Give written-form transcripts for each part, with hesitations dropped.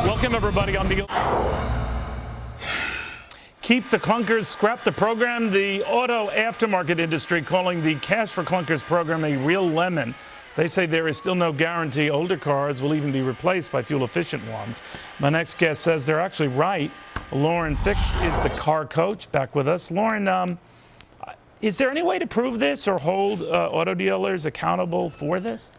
Welcome, everybody. I'm Neil. Keep the clunkers, scrap the program. The auto aftermarket industry calling the Cash for Clunkers program a real lemon. They say there is still no guarantee older cars will even be replaced by fuel-efficient ones. My next guest says they're actually right. Lauren Fix is the car coach, back with us. Lauren, is there any way to prove this or hold auto dealers accountable for this?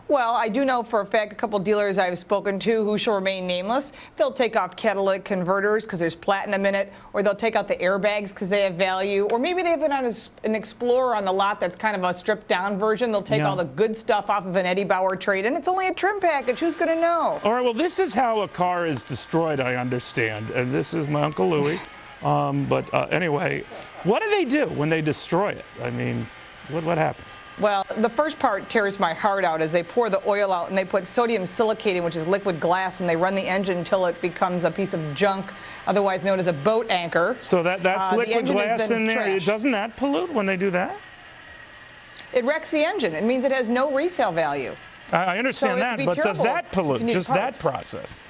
Well, I do know for a fact a couple dealers I've spoken to who shall remain nameless, they'll take off catalytic converters because there's platinum in it, or they'll take out the airbags because they have value, or maybe they have an Explorer on the lot that's kind of a stripped-down version. They'll take all the good stuff off of an Eddie Bauer trade-in. It's only a trim package. Who's going to know? All right, well, this is how a car is destroyed, I understand. And this is my Uncle Louie. Anyway, what do they do when they destroy it? I mean, what happens? Well, the first part tears my heart out as they pour the oil out and they put sodium silicate in, which is liquid glass, and they run the engine until it becomes a piece of junk, otherwise known as a boat anchor. So that's liquid glass in there. Trashed. Doesn't that pollute when they do that? It wrecks the engine. It means it has no resale value. I understand that, but does that pollute? Just parts. That process?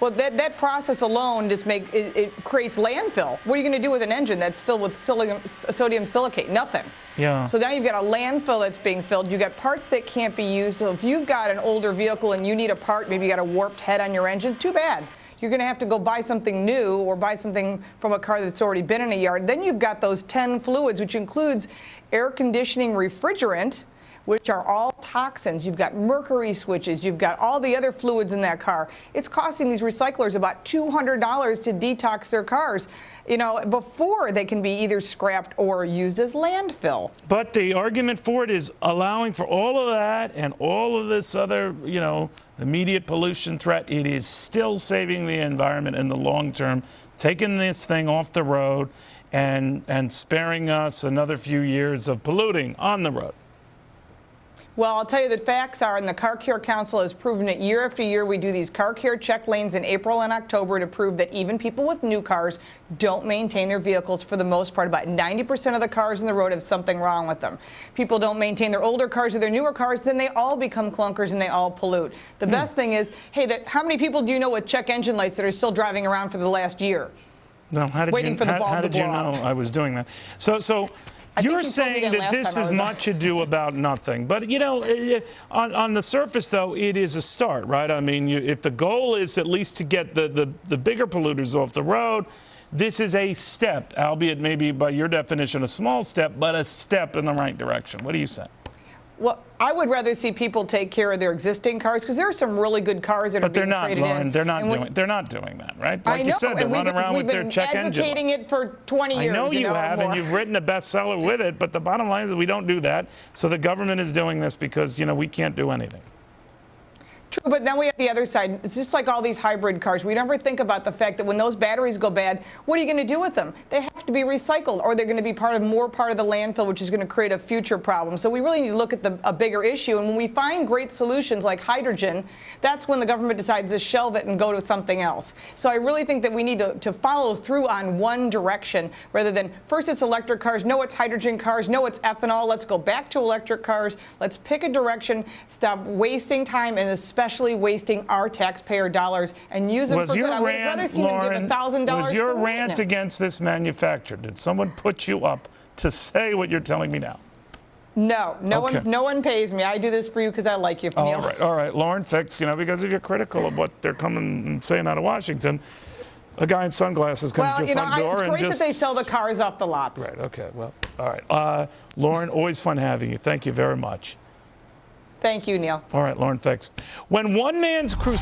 Well, that process alone just it creates landfill. What are you going to do with an engine that's filled with sodium silicate? Nothing. Yeah. So now you've got a landfill that's being filled. You've got parts that can't be used. So if you've got an older vehicle and you need a part, maybe you got a warped head on your engine, too bad. You're going to have to go buy something new or buy something from a car that's already been in a yard. Then you've got those 10 fluids, which includes air conditioning refrigerant, which are all toxins. You've got mercury switches. You've got all the other fluids in that car. It's costing these recyclers about $200 to detox their cars, before they can be either scrapped or used as landfill. But the argument for it is allowing for all of that and all of this other, immediate pollution threat. It is still saving the environment in the long term, taking this thing off the road and sparing us another few years of polluting on the road. Well, I'll tell you the facts are, and the Car Care Council has proven it year after year. We do these car care check lanes in April and October to prove that even people with new cars don't maintain their vehicles for the most part. About 90% of the cars on the road have something wrong with them. People don't maintain their older cars or their newer cars, then they all become clunkers and they all pollute. The best thing is, hey, how many people do you know with check engine lights that are still driving around for the last year? No, how did you know I was doing that? So you're saying that this is much ado about nothing. But, on the surface, though, it is a start, right? I mean, if the goal is at least to get the bigger polluters off the road, this is a step, albeit maybe by your definition a small step, but a step in the right direction. What do you say? Well, I would rather see people take care of their existing cars because there are some really good cars that are being traded in. They're not doing that, right? Like I know, you said, they're running around with their check engine. We've been advocating it for 20 years. I know you have, and you've written a bestseller with it, but the bottom line is that we don't do that. So the government is doing this because, we can't do anything. True, but then we have the other side. It's just like all these hybrid cars. We never think about the fact that when those batteries go bad, what are you going to do with them? They have to be recycled, or they're going to be more part of the landfill, which is going to create a future problem. So we really need to look at a bigger issue. And when we find great solutions like hydrogen, that's when the government decides to shelve it and go to something else. So I really think that we need to follow through on one direction rather than first it's electric cars, no, it's hydrogen cars, no, it's ethanol. Let's go back to electric cars. Let's pick a direction, stop wasting time, and especially wasting our taxpayer dollars and use them for good. I would rather see them give $1,000. Was your rant against this manufacturer? Did someone put you up to say what you're telling me now? No, no one pays me. I do this for you because I like you, Neil. All right. Lauren Fix, because if you're critical of what they're coming and saying out of Washington, a guy in sunglasses comes to the front door and it's great that they sell the cars off the lots. Right. Okay. Well, all right. Lauren, always fun having you. Thank you very much. Thank you, Neil. All right, Lauren Fix. When one man's crusade